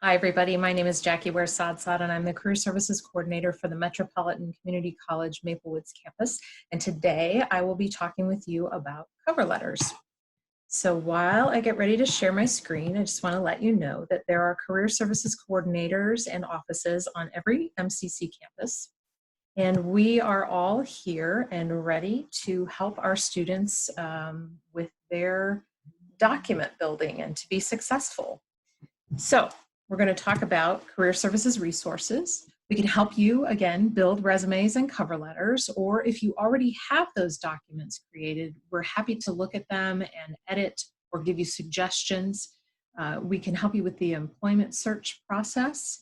Hi, everybody. My name is Jackie Ware-Sadsad, and I'm the Career Services Coordinator for the Metropolitan Community College Maple Woods campus. And today I will be talking with you about cover letters. So while I get ready to share my screen, I just want to let you know that there are career services coordinators and offices on every MCC campus. And we are all here and ready to help our students with their document building and to be successful. So we're going to talk about career services resources. We can help you, again, build resumes and cover letters, or if you already have those documents created, we're happy to look at them and edit or give you suggestions. We can help you with the employment search process.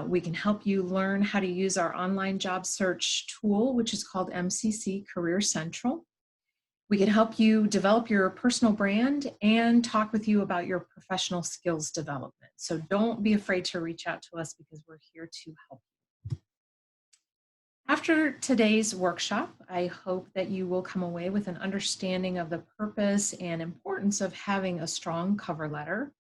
We can help you learn how to use our online job search tool, which is called MCC Career Central. We can help you develop your personal brand and talk with you about your professional skills development. So don't be afraid to reach out to us because we're here to help you. After today's workshop, I hope that you will come away with an understanding of the purpose and importance of having a strong cover letter,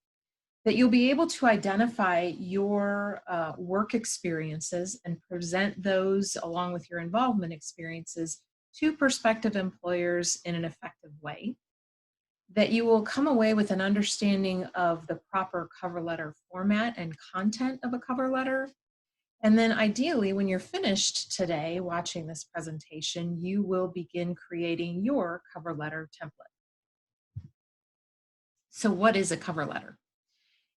that you'll be able to identify your work experiences and present those along with your involvement experiences to prospective employers in an effective way, that you will come away with an understanding of the proper cover letter format and content of a cover letter. And then ideally, when you're finished today watching this presentation, you will begin creating your cover letter template. So what is a cover letter?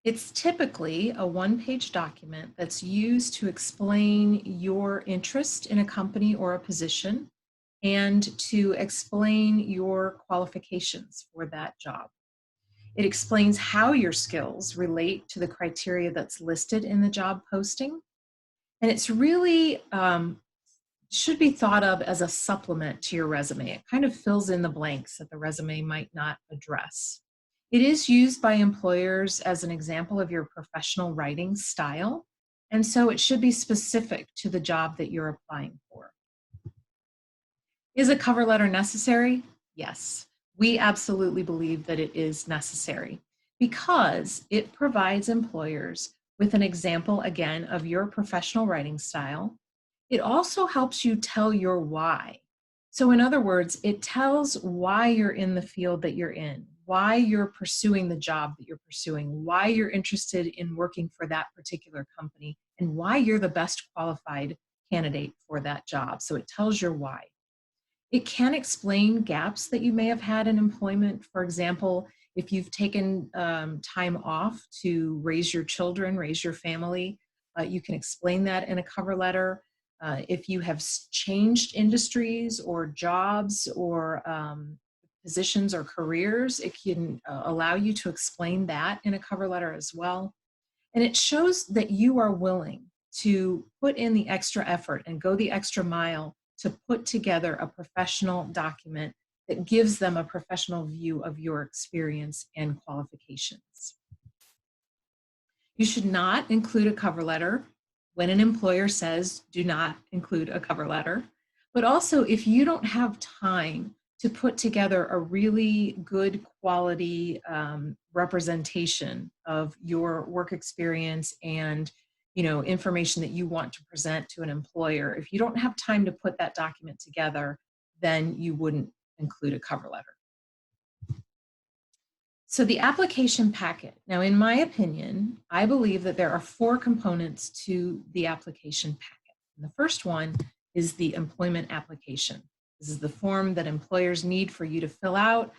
It's typically a one-page document that's used to explain your interest in a company or a position and to explain your qualifications for that job. It explains how your skills relate to the criteria that's listed in the job posting. And it's really should be thought of as a supplement to your resume. It kind of fills in the blanks that the resume might not address. It is used by employers as an example of your professional writing style, and so it should be specific to the job that you're applying for. Is a cover letter necessary? Yes, we absolutely believe that it is necessary because it provides employers with an example, again, of your professional writing style. It also helps you tell your why. So in other words, it tells why you're in the field that you're in, why you're pursuing the job that you're pursuing, why you're interested in working for that particular company, and why you're the best qualified candidate for that job. So it tells your why. It can explain gaps that you may have had in employment. For example, if you've taken time off to raise your children, raise your family, you can explain that in a cover letter. If you have changed industries or jobs or positions or careers, it can allow you to explain that in a cover letter as well. And it shows that you are willing to put in the extra effort and go the extra mile to put together a professional document that gives them a professional view of your experience and qualifications. You should not include a cover letter when an employer says do not include a cover letter. But also, if you don't have time to put together a really good quality representation of your work experience and information that you want to present to an employer, if you don't have time to put that document together, then you wouldn't include a cover letter. So the application packet. Now, in my opinion, I believe that there are 4 components to the application packet. And the first one is the employment application. This is the form that employers need for you to fill out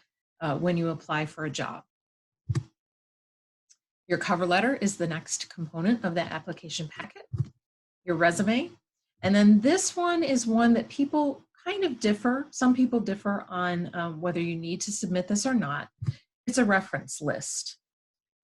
when you apply for a job. Your cover letter is the next component of that application packet. Your resume. And then this one is one that people kind of differ. Some people differ on whether you need to submit this or not. It's a reference list.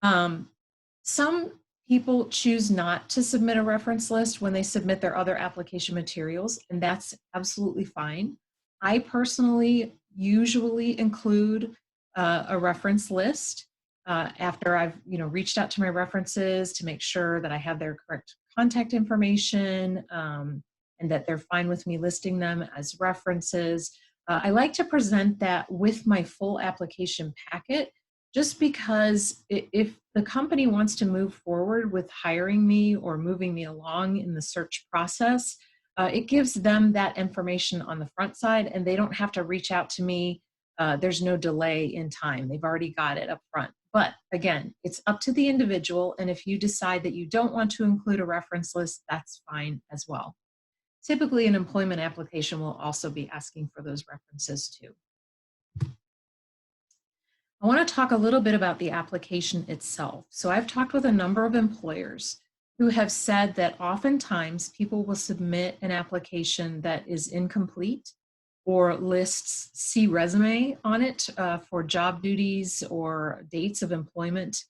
Some people choose not to submit a reference list when they submit their other application materials, and that's absolutely fine. I personally usually include a reference list after I've reached out to my references to make sure that I have their correct contact information and that they're fine with me listing them as references. I like to present that with my full application packet just because if the company wants to move forward with hiring me or moving me along in the search process, it gives them that information on the front side and they don't have to reach out to me. There's no delay in time. They've already got it up front. But again, it's up to the individual. And if you decide that you don't want to include a reference list, that's fine as well. Typically, an employment application will also be asking for those references too. I want to talk a little bit about the application itself. So I've talked with a number of employers who have said that oftentimes people will submit an application that is incomplete or lists "see resume" on it for job duties or dates of employment.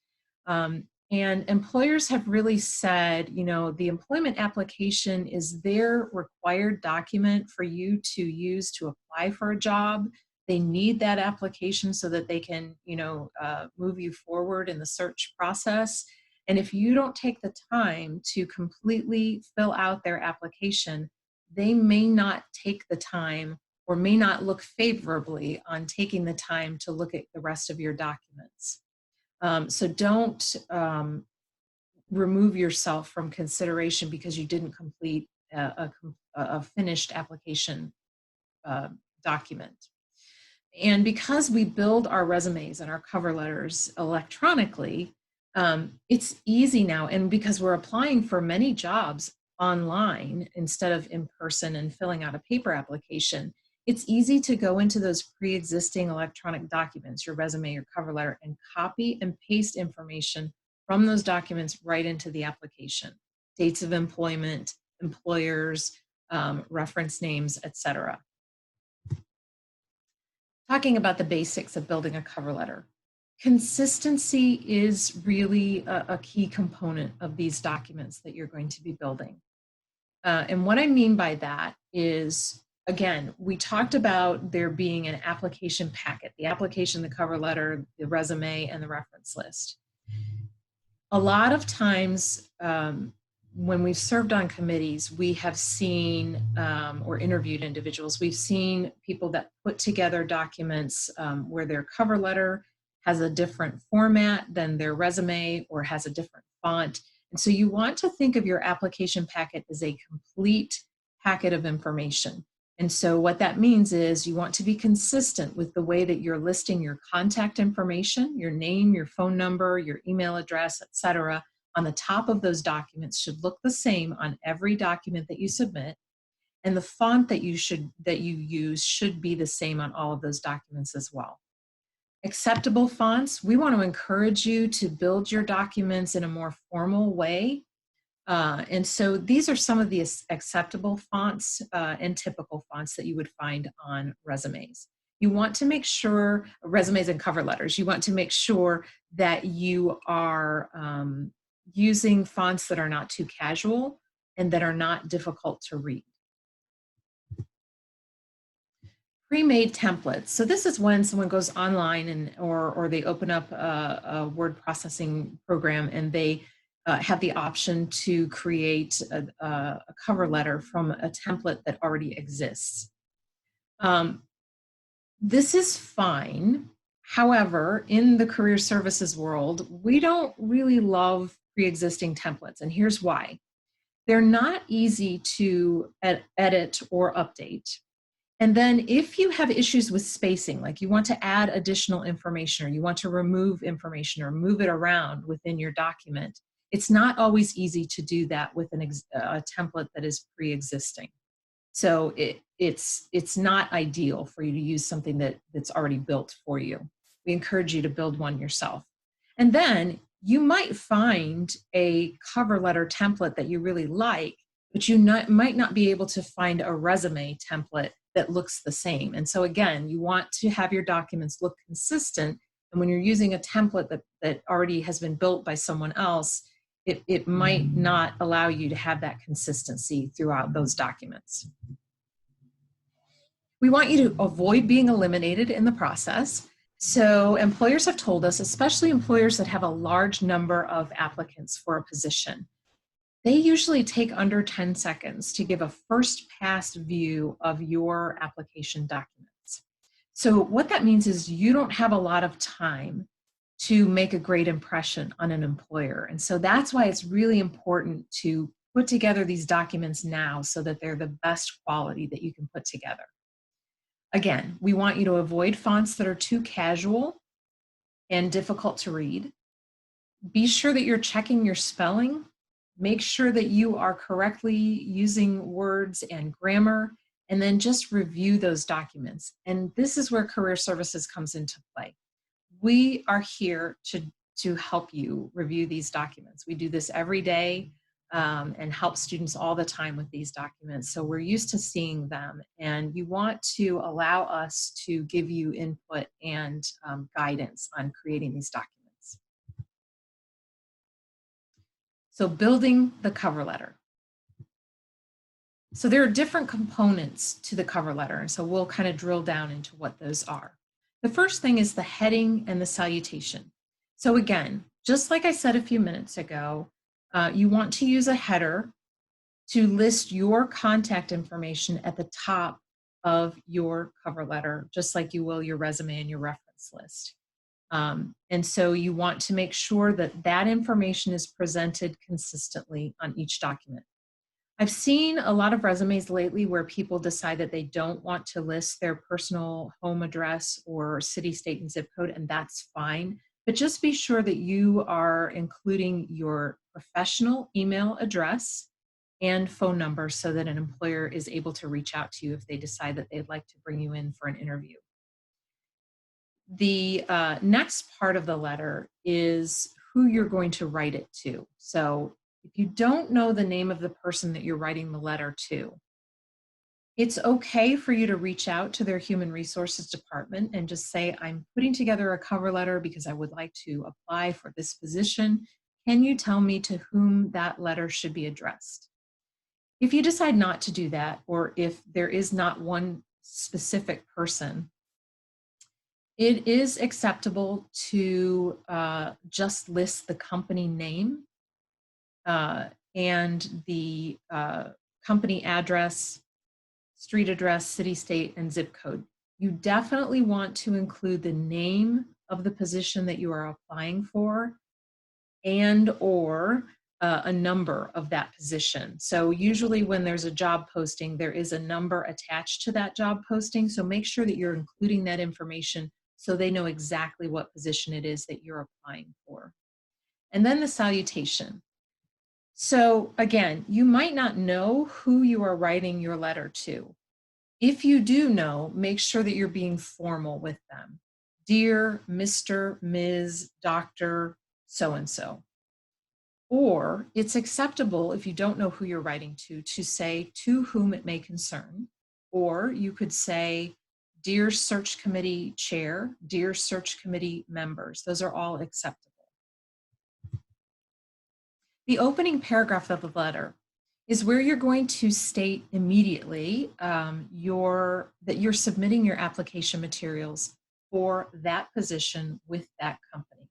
And employers have really said, you know, the employment application is their required document for you to use to apply for a job. They need that application so that they can, you know, move you forward in the search process. And if you don't take the time to completely fill out their application, they may not take the time or may not look favorably on taking the time to look at the rest of your documents. So don't remove yourself from consideration because you didn't complete a finished application document. And because we build our resumes and our cover letters electronically, it's easy now. And because we're applying for many jobs online instead of in person and filling out a paper application, it's easy to go into those pre-existing electronic documents, your resume, your cover letter, and copy and paste information from those documents right into the application. Dates of employment, employers, reference names, etc. Talking about the basics of building a cover letter. Consistency is really a key component of these documents that you're going to be building. And what I mean by that is, again, we talked about there being an application packet, the application, the cover letter, the resume, and the reference list. A lot of times when we've served on committees, we have seen or interviewed individuals, we've seen people that put together documents where their cover letter has a different format than their resume or has a different font. And so you want to think of your application packet as a complete packet of information. And so what that means is you want to be consistent with the way that you're listing your contact information, your name, your phone number, your email address, etc. On the top of those documents should look the same on every document that you submit. And the font that you use should be the same on all of those documents as well. Acceptable fonts, we want to encourage you to build your documents in a more formal way. And so these are some of the acceptable fonts and typical fonts that you would find on resumes. You want to make sure, resumes and cover letters, you want to make sure that you are using fonts that are not too casual and that are not difficult to read. Pre-made templates. So this is when someone goes online or they open up a word processing program and they have the option to create a cover letter from a template that already exists. This is fine. However, in the career services world, we don't really love pre-existing templates, and here's why. They're not easy to edit or update. And then if you have issues with spacing, like you want to add additional information or you want to remove information or move it around within your document, it's not always easy to do that with a template that is pre-existing. So it's not ideal for you to use something that's already built for you. We encourage you to build one yourself. And then you might find a cover letter template that you really like, but you might not be able to find a resume template that looks the same. And so again, you want to have your documents look consistent. And when you're using a template that already has been built by someone else, it might not allow you to have that consistency throughout those documents. We want you to avoid being eliminated in the process. So employers have told us, especially employers that have a large number of applicants for a position, they usually take under 10 seconds to give a first pass view of your application documents. So what that means is you don't have a lot of time to make a great impression on an employer. And so that's why it's really important to put together these documents now so that they're the best quality that you can put together. Again, we want you to avoid fonts that are too casual and difficult to read. Be sure that you're checking your spelling. Make sure that you are correctly using words and grammar, and then just review those documents. And this is where Career Services comes into play. We are here to help you review these documents. We do this every day and help students all the time with these documents. So we're used to seeing them, and you want to allow us to give you input and guidance on creating these documents. So building the cover letter. So there are different components to the cover letter, and so we'll kind of drill down into what those are. The first thing is the heading and the salutation. So again, just like I said a few minutes ago, you want to use a header to list your contact information at the top of your cover letter, just like you will your resume and your reference list. And so you want to make sure that that information is presented consistently on each document. I've seen a lot of resumes lately where people decide that they don't want to list their personal home address or city, state, and zip code, and that's fine. But just be sure that you are including your professional email address and phone number so that an employer is able to reach out to you if they decide that they'd like to bring you in for an interview. The next part of the letter is who you're going to write it to. So if you don't know the name of the person that you're writing the letter to, it's okay for you to reach out to their human resources department and just say, I'm putting together a cover letter because I would like to apply for this position. Can you tell me to whom that letter should be addressed? If you decide not to do that, or if there is not one specific person, it is acceptable to just list the company name and the company address, street address, city, state, and zip code. You definitely want to include the name of the position that you are applying for and or a number of that position. So usually when there's a job posting, there is a number attached to that job posting. So make sure that you're including that information so they know exactly what position it is that you're applying for. And then the salutation. So again, you might not know who you are writing your letter to. If you do know, make sure that you're being formal with them. Dear Mr., Ms., Dr., so-and-so. Or it's acceptable, if you don't know who you're writing to say to whom it may concern. Or you could say, Dear Search Committee Chair, Dear Search Committee members. Those are all acceptable. The opening paragraph of the letter is where you're going to state immediately that you're submitting your application materials for that position with that company.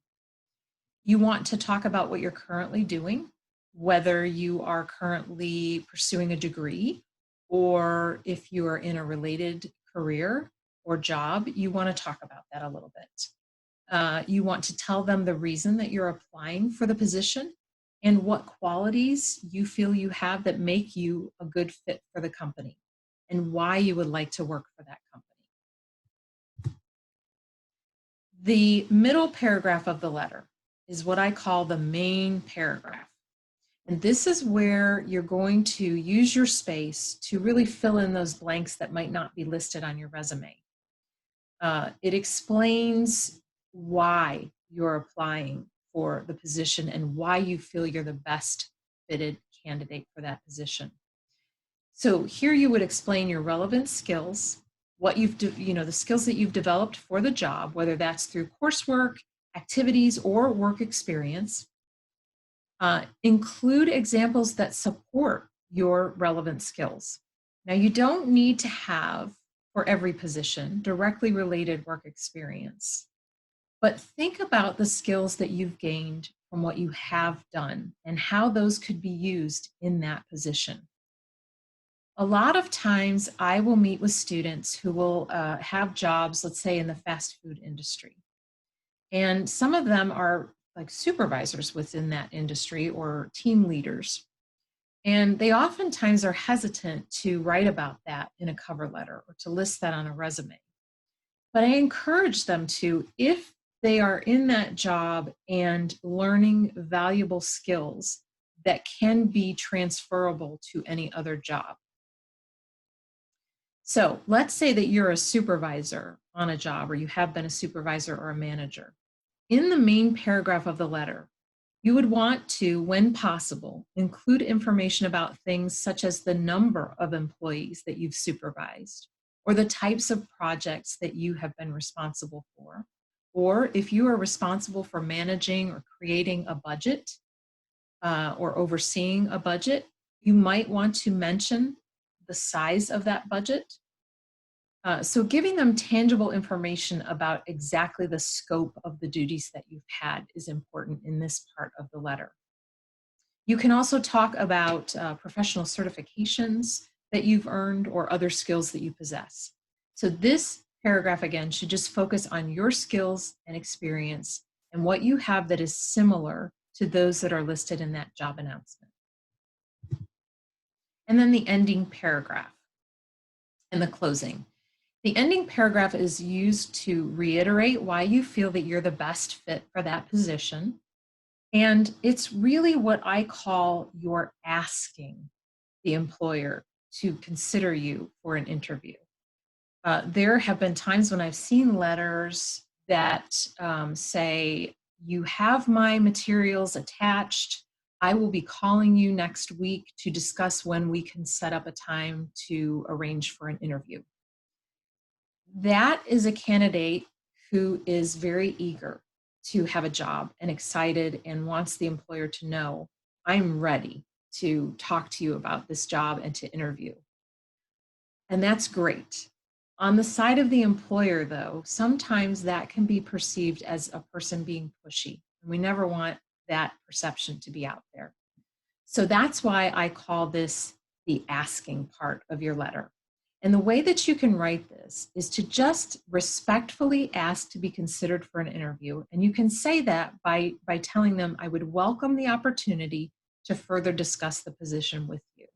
You want to talk about what you're currently doing, whether you are currently pursuing a degree, or if you are in a related career or job, you want to talk about that a little bit. You want to tell them the reason that you're applying for the position and what qualities you feel you have that make you a good fit for the company and why you would like to work for that company. The middle paragraph of the letter is what I call the main paragraph. And this is where you're going to use your space to really fill in those blanks that might not be listed on your resume. It explains why you're applying for the position and why you feel you're the best fitted candidate for that position. So here you would explain your relevant skills, what the skills that you've developed for the job, whether that's through coursework, activities, or work experience. Include examples that support your relevant skills. Now, you don't need to have, for every position, directly related work experience, but think about the skills that you've gained from what you have done and how those could be used in that position. A lot of times I will meet with students who will have jobs, let's say in the fast food industry. And some of them are like supervisors within that industry or team leaders. And they oftentimes are hesitant to write about that in a cover letter or to list that on a resume. But I encourage them to, if they are in that job and learning valuable skills that can be transferable to any other job. So let's say that you're a supervisor on a job, or you have been a supervisor or a manager. In the main paragraph of the letter, you would want to, when possible, include information about things such as the number of employees that you've supervised, or the types of projects that you have been responsible for, or if you are responsible for managing or creating a budget or overseeing a budget, you might want to mention the size of that budget. So giving them tangible information about exactly the scope of the duties that you've had is important in this part of the letter. You can also talk about professional certifications that you've earned or other skills that you possess. So this paragraph, again, should just focus on your skills and experience and what you have that is similar to those that are listed in that job announcement. And then the ending paragraph and the closing. The ending paragraph is used to reiterate why you feel that you're the best fit for that position. And it's really what I call your asking the employer to consider you for an interview. There have been times when I've seen letters that say, you have my materials attached. I will be calling you next week to discuss when we can set up a time to arrange for an interview. That is a candidate who is very eager to have a job and excited and wants the employer to know, I'm ready to talk to you about this job and to interview. And that's great. On the side of the employer, though, sometimes that can be perceived as a person being pushy. And we never want that perception to be out there. So that's why I call this the asking part of your letter. And the way that you can write this is to just respectfully ask to be considered for an interview. And you can say that by telling them, I would welcome the opportunity to further discuss the position with you.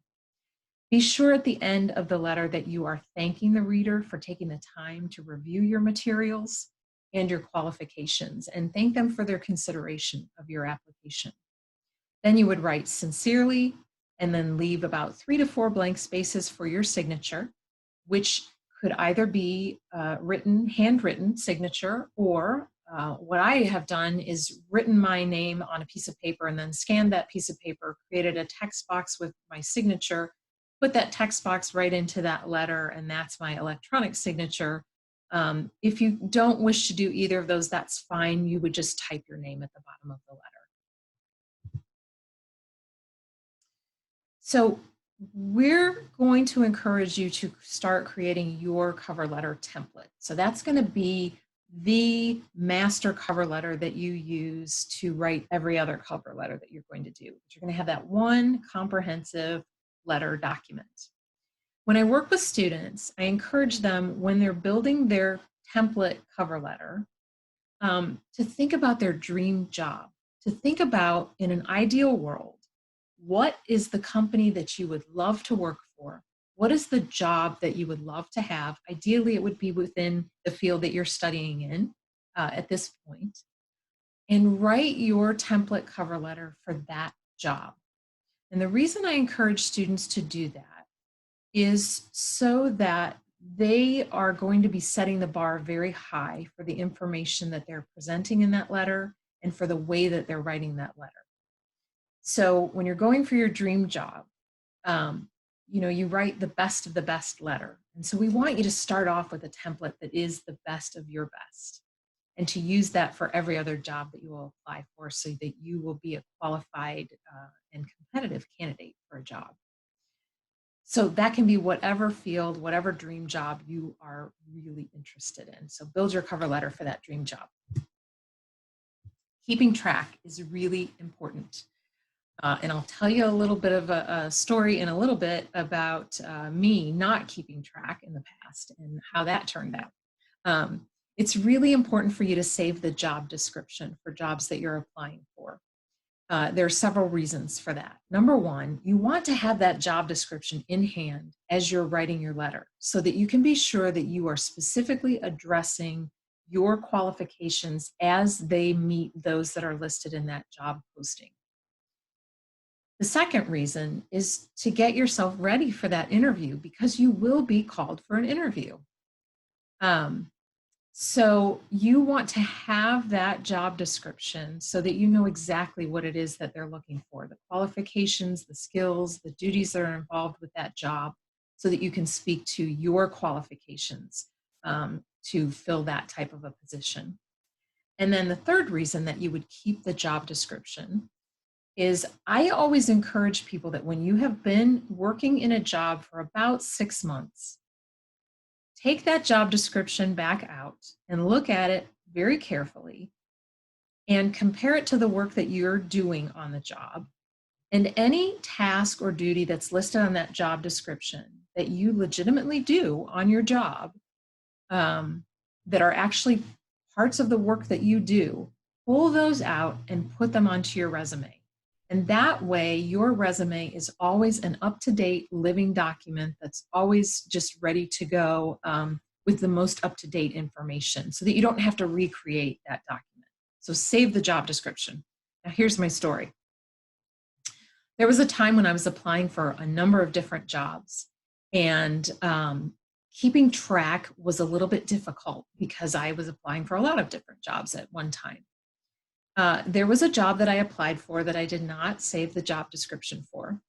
Be sure at the end of the letter that you are thanking the reader for taking the time to review your materials and your qualifications, and thank them for their consideration of your application. Then you would write sincerely, and then leave about 3 to 4 blank spaces for your signature, which could either be handwritten signature, or what I have done is written my name on a piece of paper and then scanned that piece of paper, created a text box with my signature, put that text box right into that letter, and that's my electronic signature. If you don't wish to do either of those, that's fine. You would just type your name at the bottom of the letter. So we're going to encourage you to start creating your cover letter template. So that's going to be the master cover letter that you use to write every other cover letter that you're going to do. You're going to have that one comprehensive letter document. When I work with students, I encourage them, when they're building their template cover letter, to think about their dream job, to think about, in an ideal world, what is the company that you would love to work for? What is the job that you would love to have? Ideally, it would be within the field that you're studying in at this point. And write your template cover letter for that job. And the reason I encourage students to do that is so that they are going to be setting the bar very high for the information that they're presenting in that letter and for the way that they're writing that letter. So when you're going for your dream job, you write the best of the best letter. And so we want you to start off with a template that is the best of your best, and to use that for every other job that you will apply for, so that you will be a qualified and competitive candidate for a job. So that can be whatever field, whatever dream job you are really interested in. So build your cover letter for that dream job. Keeping track is really important. And I'll tell you a little bit of a story in a little bit about me not keeping track in the past and how that turned out. It's really important for you to save the job description for jobs that you're applying for. There are several reasons for that. Number one, you want to have that job description in hand as you're writing your letter so that you can be sure that you are specifically addressing your qualifications as they meet those that are listed in that job posting. The second reason is to get yourself ready for that interview because you will be called for an interview. Um, so you want to have that job description so that you know exactly what it is that they're looking for, the qualifications, the skills, the duties that are involved with that job, so that you can speak to your qualifications to fill that type of a position. And then the third reason that you would keep the job description is I always encourage people that when you have been working in a job for about 6 months, take that job description back out and look at it very carefully and compare it to the work that you're doing on the job. And any task or duty that's listed on that job description that you legitimately do on your job that are actually parts of the work that you do, pull those out and put them onto your resume. And that way, your resume is always an up-to-date living document that's always just ready to go with the most up-to-date information so that you don't have to recreate that document. So save the job description. Now, here's my story. There was a time when I was applying for a number of different jobs, and keeping track was a little bit difficult because I was applying for a lot of different jobs at one time. There was a job that I applied for that I did not save the job description for.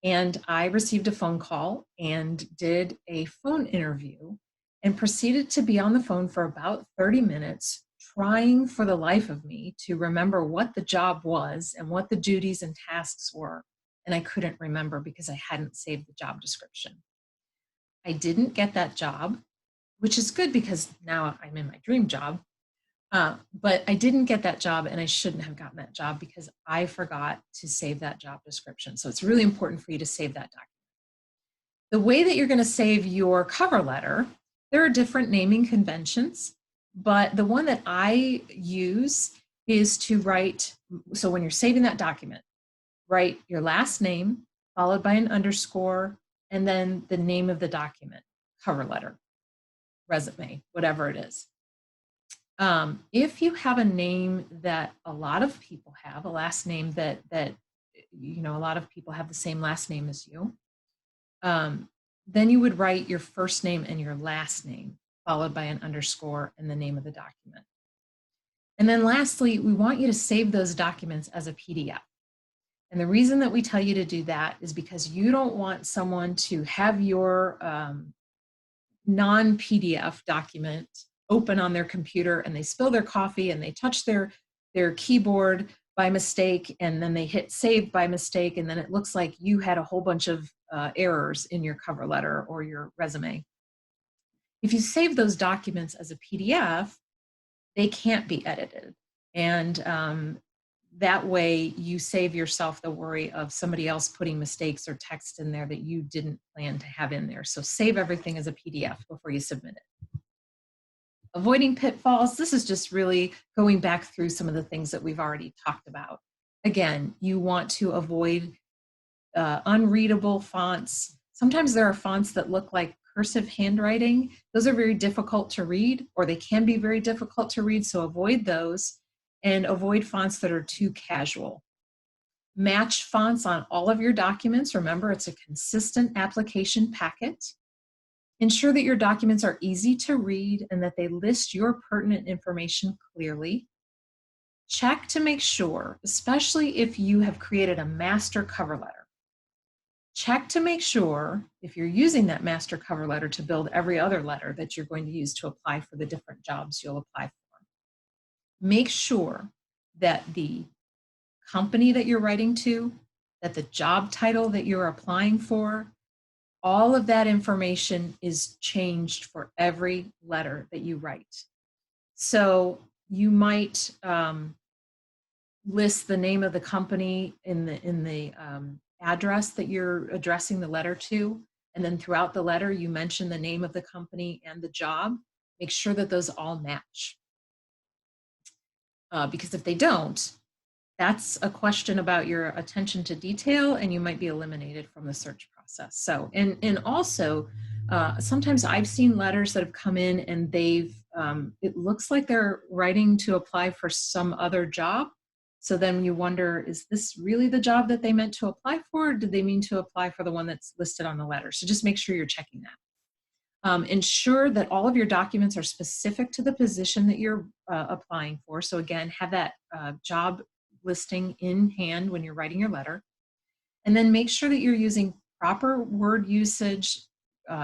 And I received a phone call and did a phone interview and proceeded to be on the phone for about 30 minutes, trying for the life of me to remember what the job was and what the duties and tasks were. And I couldn't remember because I hadn't saved the job description. I didn't get that job, which is good because now I'm in my dream job. But I didn't get that job, and I shouldn't have gotten that job because I forgot to save that job description. So it's really important for you to save that document. The way that you're going to save your cover letter, there are different naming conventions, but the one that I use is to write, so when you're saving that document, write your last name followed by an underscore and then the name of the document, cover letter, resume, whatever it is. If you have a name that a lot of people have, a last name that you know, a lot of people have the same last name as you, then you would write your first name and your last name, followed by an underscore and the name of the document. And then lastly, we want you to save those documents as a PDF. And the reason that we tell you to do that is because you don't want someone to have your non-PDF document open on their computer and they spill their coffee and they touch their keyboard by mistake and then they hit save by mistake and then it looks like you had a whole bunch of errors in your cover letter or your resume. If you save those documents as a PDF, they can't be edited. And that way you save yourself the worry of somebody else putting mistakes or text in there that you didn't plan to have in there. So save everything as a PDF before you submit it. Avoiding pitfalls, this is just really going back through some of the things that we've already talked about. Again, you want to avoid unreadable fonts. Sometimes there are fonts that look like cursive handwriting. Those are very difficult to read, or they can be very difficult to read, so avoid those and avoid fonts that are too casual. Match fonts on all of your documents. Remember, it's a consistent application packet. Ensure that your documents are easy to read and that they list your pertinent information clearly. Check to make sure, especially if you have created a master cover letter, check to make sure if you're using that master cover letter to build every other letter that you're going to use to apply for the different jobs you'll apply for. Make sure that the company that you're writing to, that the job title that you're applying for, all of that information is changed for every letter that you write. So you might list the name of the company in the address that you're addressing the letter to, and then throughout the letter you mention the name of the company and the job. Make sure that those all match. Because if they don't, that's a question about your attention to detail, and you might be eliminated from the search process. So, and also, sometimes I've seen letters that have come in and it looks like they're writing to apply for some other job. So then you wonder, is this really the job that they meant to apply for? Or did they mean to apply for the one that's listed on the letter? So just make sure you're checking that. Ensure that all of your documents are specific to the position that you're applying for. So again, have that job listing in hand when you're writing your letter. And then make sure that you're using proper word usage,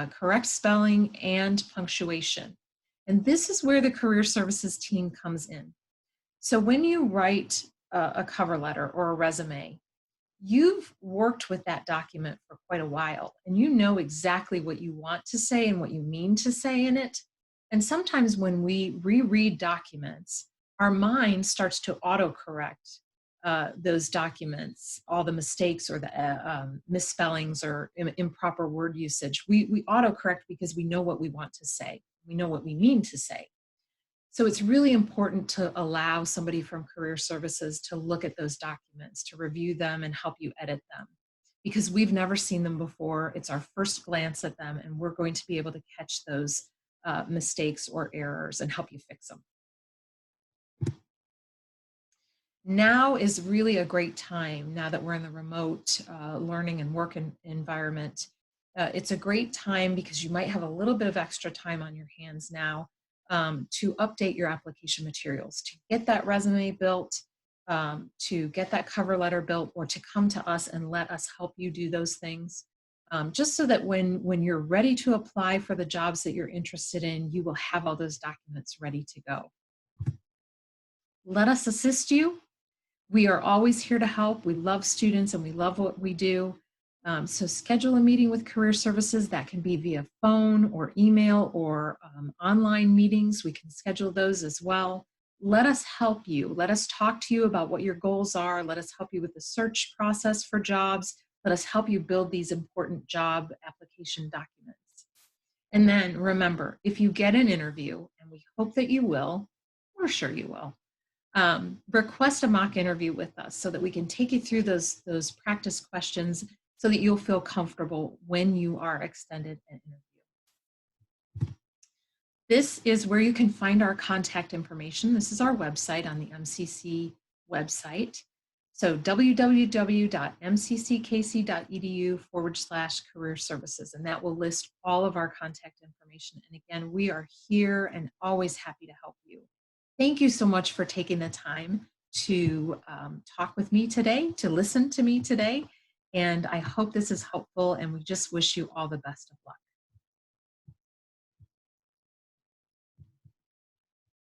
correct spelling, and punctuation. And this is where the Career Services team comes in. So when you write a cover letter or a resume, you've worked with that document for quite a while, and you know exactly what you want to say and what you mean to say in it. And sometimes when we reread documents, our mind starts to autocorrect those documents, all the mistakes or the misspellings or improper word usage. We autocorrect because we know what we want to say. We know what we mean to say. So it's really important to allow somebody from Career Services to look at those documents, to review them and help you edit them. Because we've never seen them before, it's our first glance at them, and we're going to be able to catch those mistakes or errors and help you fix them. Now is really a great time, now that we're in the remote learning and work environment. It's a great time because you might have a little bit of extra time on your hands now to update your application materials, to get that resume built, to get that cover letter built, or to come to us and let us help you do those things. Just so that when you're ready to apply for the jobs that you're interested in, you will have all those documents ready to go. Let us assist you. We are always here to help. We love students and we love what we do. So schedule a meeting with Career Services. That can be via phone or email or online meetings. We can schedule those as well. Let us help you. Let us talk to you about what your goals are. Let us help you with the search process for jobs. Let us help you build these important job application documents. And then remember, if you get an interview, and we hope that you will, we're sure you will, request a mock interview with us so that we can take you through those practice questions so that you'll feel comfortable when you are extended an interview. This is where you can find our contact information. This is our website on the MCC website. So www.mcckc.edu/career services, and that will list all of our contact information. And again, we are here and always happy to help you. Thank you so much for taking the time to talk with me today, to listen to me today. And I hope this is helpful, and we just wish you all the best of luck.